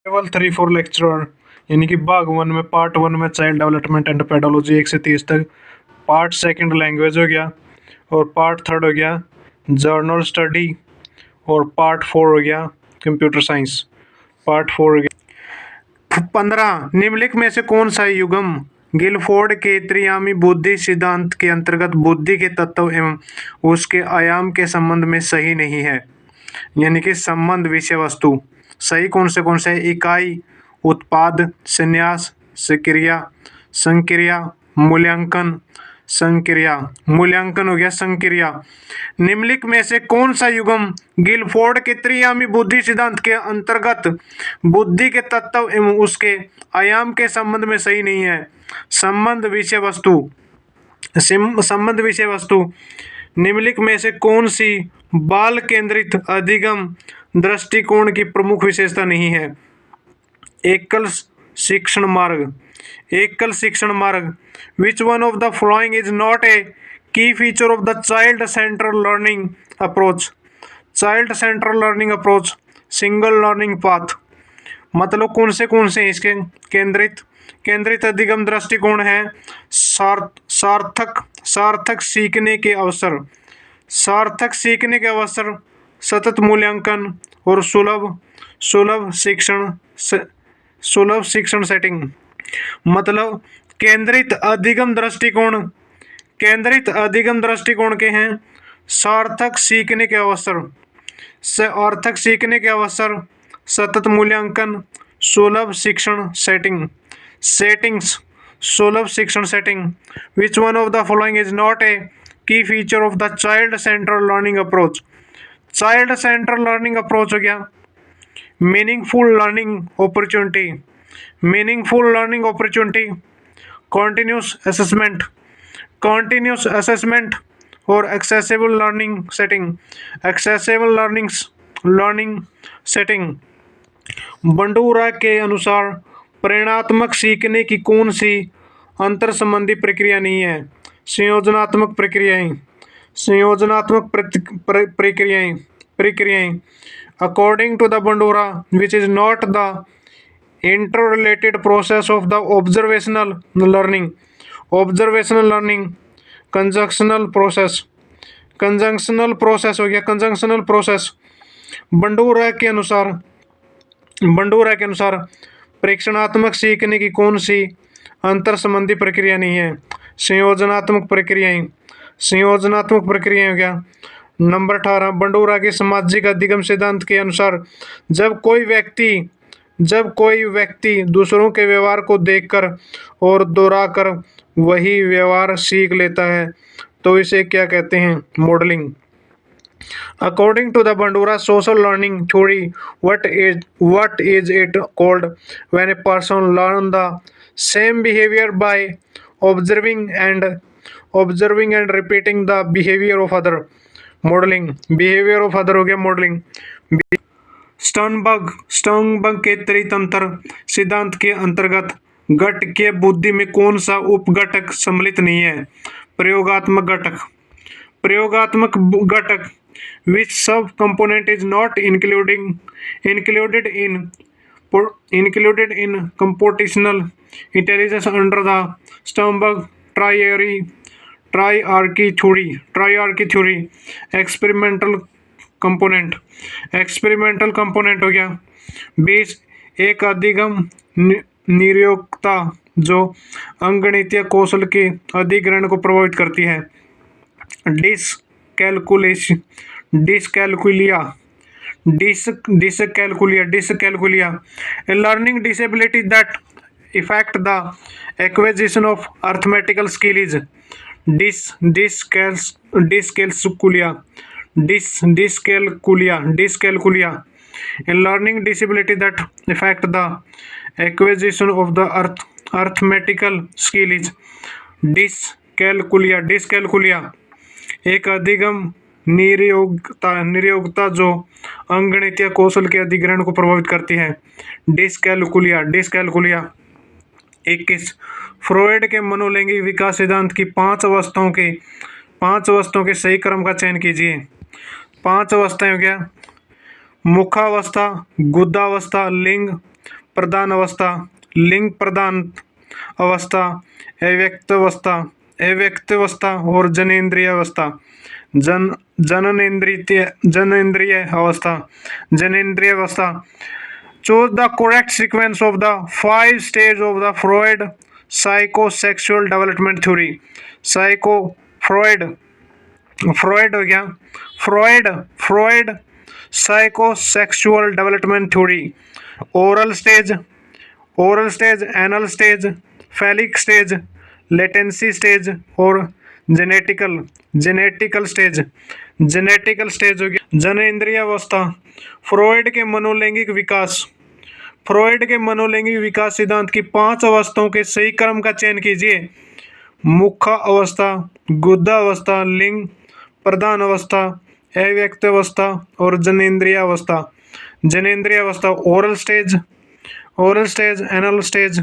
Level 3-4 lecturer, यानी कि भाग 1 में पार्ट 1 में चाइल्ड डेवलपमेंट एंड पेडोलॉजी 1 से 30 तक, पार्ट 2 लैंग्वेज हो गया, और पार्ट 3 हो गया जर्नल स्टडी, और पार्ट 4 हो गया कंप्यूटर साइंस। पार्ट 4 हो गया 15। निम्नलिखित में से कौन सा युग्म गिलफोर्ड के त्रिआयामी बुद्धि सिद्धांत के अंतर्गत बुद्धि के तत्व एवं उसके आयाम के संबंध में सही नहीं है? यानी कि संबंध विषय वस्तु सही कौन से इकाई, उत्पाद, संन्यास, सक्रिया, संक्रिया, मूल्यांकन, संक्रिया, मूल्यांकन हो गया संक्रिया। निम्नलिखित में से कौन सा युग्म गिलफोर्ड के त्रिआयामी बुद्धि सिद्धांत के अंतर्गत बुद्धि के तत्व एवं उसके आयाम के संबंध में सही नहीं है? संबंध विषय वस्तु। संबंध विषय वस्तु निम्नलिखित में से कौन सी बाल केंद्रित अधिगम दृष्टिकोण की प्रमुख विशेषता नहीं है? एकल शिक्षण मार्ग। एकल शिक्षण मार्ग। Which one of the following is not a key feature of the child central learning approach? Child central learning approach, single learning path. मतलब कौन से इसके केंद्रित अधिगम दृष्टिकोण है? सार्थक सीखने के अवसर, सार्थक सीखने के अवसर, सतत मूल्यांकन, और सुलभ शिक्षण सेटिंग। मतलब केंद्रित अधिगम दृष्टिकोण के हैं सार्थक सीखने के अवसर, सार्थक सीखने के अवसर, सतत मूल्यांकन, सुलभ शिक्षण सेटिंग्स, सुलभ शिक्षण setting. Which one of the following is not a key feature of the child central learning approach? Child central learning approach हो गया meaningful learning opportunity, meaningful learning opportunity, continuous assessment, और accessible learning setting, accessible learning setting. Bandura के अनुसार परिणात्मक सीखने की कौन सी अंतर संबंधी प्रक्रिया नहीं है? संयोजनात्मक प्रक्रियाएं, संयोजनात्मक प्रक्रियाएं। According to the Bandura, which is not the interrelated process of the observational learning, conjunctional process हो गया कंजंक्शनल प्रोसेस। बंडूरा के अनुसार प्रेक्षणात्मक सीखने की कौन सी अंतर संबंधी प्रक्रिया नहीं है? संयोजनात्मक प्रक्रियाएं, संयोजनात्मक प्रक्रियाएं हो गया। नंबर 18। बंडूरा के सामाजिक अधिगम सिद्धांत के अनुसार जब कोई व्यक्ति दूसरों के व्यवहार को देखकर और दोहराकर वही व्यवहार सीख लेता है तो इसे क्या कहते हैं? Modelling. According to the Bandura social learning theory, what is it called when a person learn the same behavior by observing and repeating the behavior of other? Modeling। behavior of other हो गया modeling। Sternberg के त्रितंत्र सिद्धांत के अंतर्गत घटकीय बुद्धि में कौन सा उपघटक सम्मिलित नहीं है? प्रयोगात्मक घटक। Which sub component is not included in computational intelligence under the Sternberg triarchy theory? Experimental component हो गया 20। एक अधिगम निरयोक्ता जो अंगणितीय कौशल के अधिग्रहण को प्रभावित करती है। Dyscalculia, a learning disability that affect the acquisition of arithmetical skill is dyscalculia. A learning disability that affect the acquisition of the arithmetical skill is dyscalculia। एक अधिगम निरयोक्ता जो अंगणितीय कौशल के अधिग्रहण को प्रभावित करती है। डिस्कैलकुलिया। 21। फ्रॉयड के मनोलैंगिक विकास सिद्धांत की 5 अवस्थाओं के सही क्रम का चयन कीजिए। 5 अवस्थाएं हो गया मुखावस्था, गुदावस्था, लिंग प्रधान अवस्था, लिंग प्रधान अवस्था, अव्यक्त अवस्था और जनेंद्रिय अवस्था। जनेंद्रिय अवस्था, जनेंद्रिय अवस्था। Choose the correct sequence of the 5 stages of the Freud psychosexual development theory. Psycho Freud Freud हो गया, Freud psychosexual development theory. Oral stage, anal stage, phallic stage, latency stage और जेनेटिकल स्टेज हो गया। जनेंद्रिय अवस्था, फ्रॉइड के मनोलैंगिक विकास सिद्धांत की 5 अवस्थाओं के सही क्रम का चयन कीजिए। मुख्य अवस्था, गुदा अवस्था, लिंग प्रधान अवस्था, अव्यक्त अवस्था और जनेंद्रिय अवस्था। Oral stage, anal stage,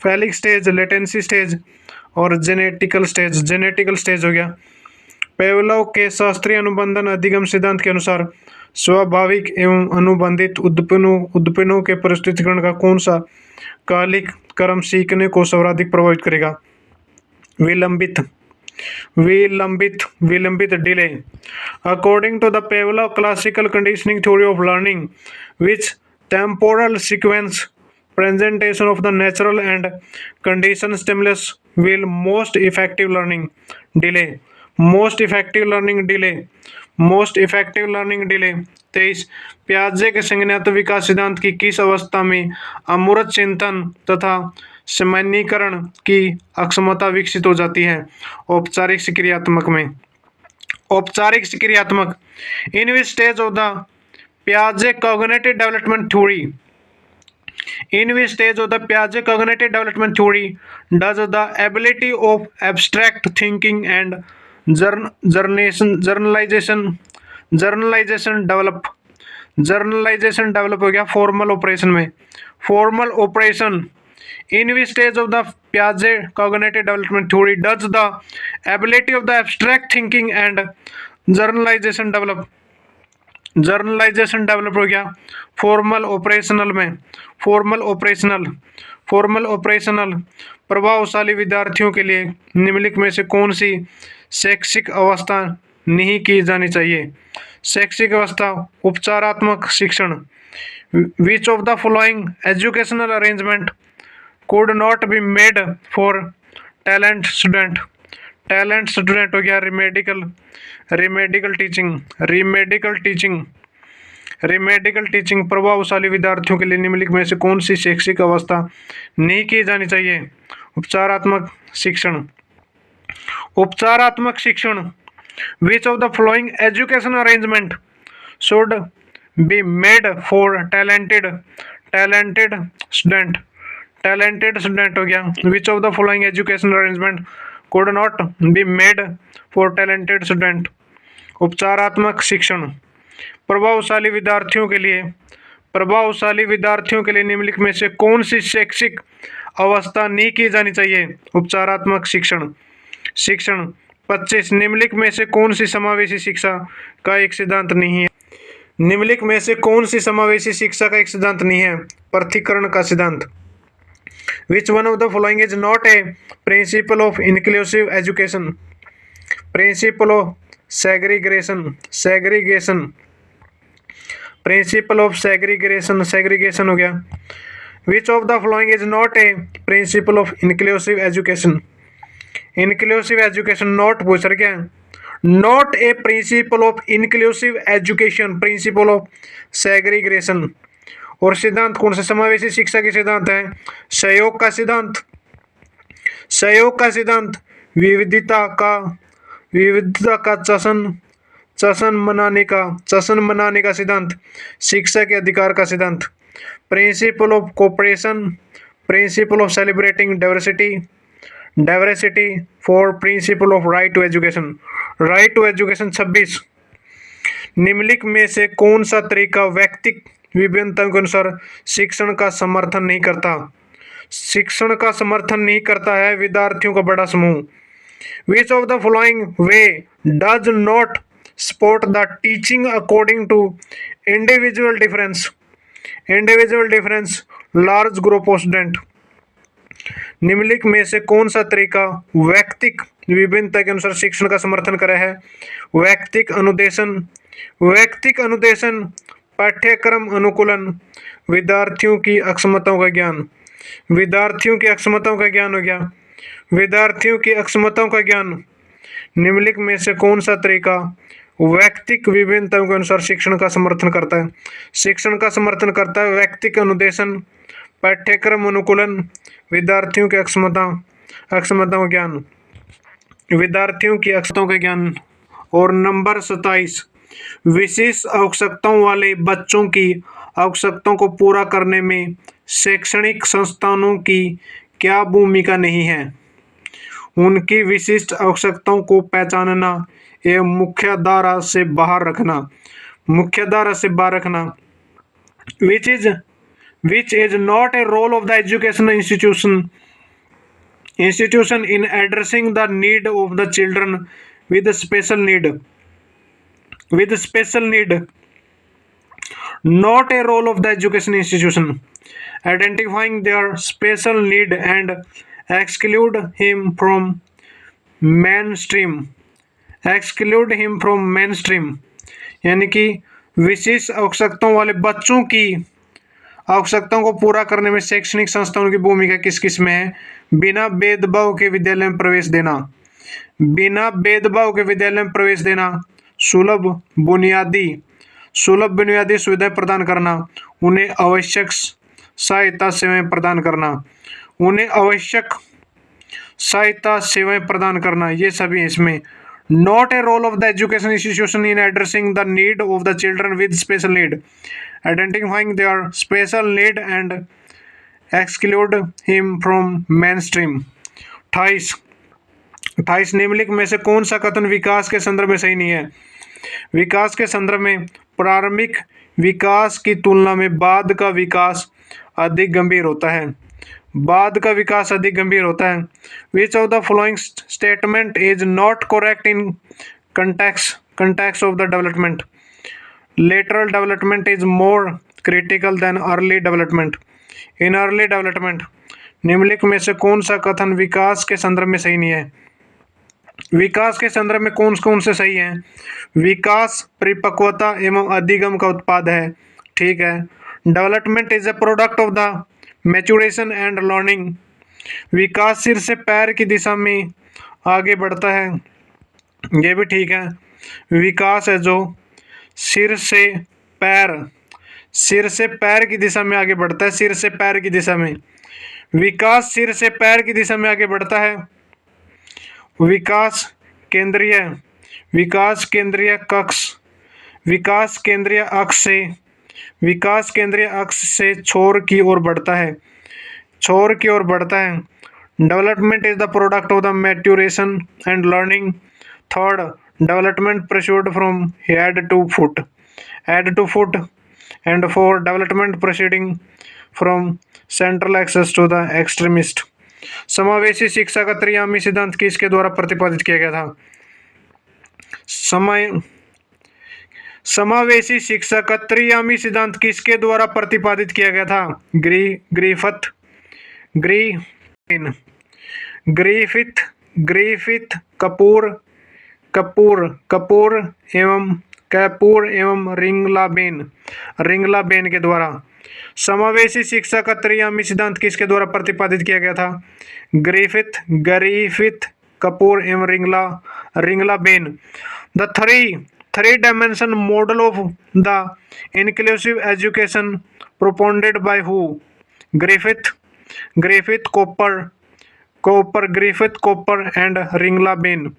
phallic stage, latency stage और जेनेटिकल स्टेज हो गया। पेवलोव के शास्त्रीय अनुबंधन अधिगम सिद्धांत के अनुसार स्वाभाविक एवं अनुबंधित उद्दीपनों के प्रस्तुतिकरण का कौन सा कालिक क्रम सीखने को सर्वाधिक प्रभावित करेगा? विलंबित delay. According to the Pavlov classical conditioning theory of learning, which temporal sequence presentation of the natural and conditioned stimulus will most effective learning delay? 23 प्याजे के संज्ञात विकास सिद्धांत की किस अवस्था में अमूर्त चिंतन तथा सामान्यीकरण की अक्षमता विकसित हो जाती है? औपचारिक क्रियात्मक। In which stage of the प्याजे cognitive development theory does the ability of abstract thinking and generalization develop हो गया formal operation. In which stage of the Piaget cognitive development theory does the ability of the abstract thinking and generalization develop हो गया formal operational. प्रभावशाली विद्यार्थियों के लिए निम्नलिखित में से कौन सी शैक्षिक अवस्था नहीं की जानी चाहिए? शैक्षिक अवस्था, उपचारात्मक शिक्षण। Which of the following educational arrangement could not be made for talent student हो गया रिमेडिकल टीचिंग। प्रभावशाली विद्यार्थियों के लिए निम्नलिखित में से कौन सी शैक्षिक अवस्था नहीं की जानी चाहिए? उपचारात्मक शिक्षण। Which of the following education arrangement should be made for talented student हो गया। Which of the following education arrangement could not be made for talented student? उपचारात्मक शिक्षण। प्रभावशाली विद्यार्थियों के लिए निम्नलिखित में से कौन सी शैक्षिक अवस्था नहीं की जानी चाहिए? उपचारात्मक शिक्षण। 25 निम्नलिखित में से कौन सी समावेशी शिक्षा का एक सिद्धांत नहीं है? निम्नलिखित में से कौन सी समावेशी शिक्षा का एक सिद्धांत नहीं है? पृथक्करण का सिद्धांत। Which one of the following is not a principle of inclusive education? Principle of segregation हो गया। Which of the following is not a principle of inclusive education? Not पूछ रहा क्या? Not a principle of inclusive education, principle of segregation. और सिद्धांत कौन सा समावेशी शिक्षा के सिद्धांत है? सहयोग का सिद्धांत। विविधता का जश्न मनाने का सिद्धांत। शिक्षा के अधिकार का सिद्धांत। Principle of cooperation, principle of celebrating diversity for principle of right to education. 26 निम्नलिखित में से कौन सा तरीका व्यक्तिगत विभिन्नता के अनुसार शिक्षण का समर्थन नहीं करता है? विद्यार्थियों का बड़ा समूह। Which of the following way does not support the teaching according to individual difference? Large group of student. निम्नलिखित में से कौन सा तरीका वैयक्तिक विभिन्नता के अनुसार शिक्षण का समर्थन करे है? वैयक्तिक अनुदेशन, वैयक्तिक अनुदेशन, पाठ्यक्रम अनुकूलन, विद्यार्थियों की अक्षमताओं का ज्ञान। विद्यार्थियों की अक्षमताओं का ज्ञान हो गया, विद्यार्थियों की अक्षमताओं का ज्ञान। निम्नलिखित में से कौन सा तरीका वैयक्तिक विभिन्नताओं के अनुसार शिक्षण का समर्थन करता है? शिक्षण का समर्थन करता है वैयक्तिक अनुदेशन, पाठ्यक्रम अनुकूलन, विद्यार्थियों की अक्षमताओं का ज्ञान, विद्यार्थियों की अक्षमताओं का ज्ञान। और नंबर 27, विशेष आवश्यकताओं वाले बच्चों की आवश्यकताओं को पूरा करने में शैक्षणिक संस्थानों की क्या भूमिका नहीं है? उनकी विशिष्ट आवश्यकताओं को पहचानना एवं मुख्यधारा से बाहर रखना, मुख्यधारा से बाहर रखना। which is not a role of the education institution in addressing the need of the children with special need, not a role of the education institution identifying their special need and exclude him from mainstream, यानी कि विशेष आवश्यकताओं वाले बच्चों की आवश्यकताओं को पूरा करने में शैक्षणिक संस्थानों की भूमिका किस किस में है? बिना भेदभाव के विद्यालय में प्रवेश देना, बिना भेदभाव के विद्यालय में प्रवेश देना, सुलभ बुनियादी सुविधाएं प्रदान करना, उन्हें आवश्यक सहायता सेवाएं प्रदान करना, उन्हें आवश्यक सहायता सेवाएं प्रदान करना, ये सभी इसमें। Not a role of the education institution in addressing the need of the children with special need, identifying their special need and exclude him from mainstream. 28 निम्नलिखित में से कौन सा कथन विकास के संदर्भ में सही नहीं है? विकास के संदर्भ में प्रारंभिक विकास की तुलना में बाद का विकास अधिक गंभीर होता है, बाद का विकास अधिक गंभीर होता है। Which of the following statement is not correct in context of the development? Lateral development is more critical than early development. In early development, निम्नलिखित में से कौन सा कथन विकास के संदर्भ में सही नहीं है? विकास के संदर्भ में कौन से सही है? विकास परिपक्वता एवं अधिगम का उत्पाद है, ठीक है। Development is a product of the maturation and learning. विकास सिर से पैर की दिशा में आगे बढ़ता है, ये भी ठीक है। विकास है जो सिर से पैर की दिशा में आगे बढ़ता है, सिर से पैर की दिशा में। विकास सिर से पैर की दिशा में आगे बढ़ता है। विकास केंद्रीय अक्ष से छोर की ओर बढ़ता है, development is the product of the maturation and learning. Third, development proceed from head to foot, and four, development proceeding from central axis to the extremist. समावेशी शिक्षा का त्रियामी सिद्धांत किसके द्वारा प्रतिपादित किया गया था? समावेशी शिक्षा का त्रियामी सिद्धांत किसके द्वारा प्रतिपादित किया गया था? ग्रिफिथ, कपूर एवं रिंगलाबेन के द्वारा। समावेशी शिक्षा का त्रियामी सिद्धांत किसके द्वारा प्रतिपादित किया गया था? ग्रिफिथ, कपूर एवं Ringlaben. The three dimension model of the inclusive education propounded by who? Griffith, Cooper and Ringlaben.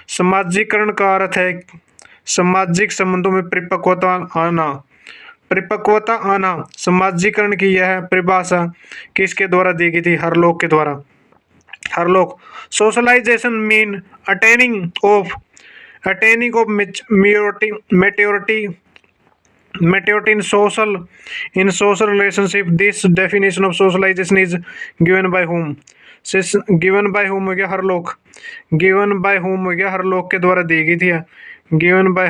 समाजीकरण का अर्थ है सामाजिक संबंधों में परिपक्वता आना। समाजीकरण की यह परिभाषा किसके द्वारा दी गई थी? हरलॉक के द्वारा। Socialization mean attaining of maturity in social relationship. This definition of socialization is given by whom? हो गया हरलॉक, के द्वारा दी गई थी। Given by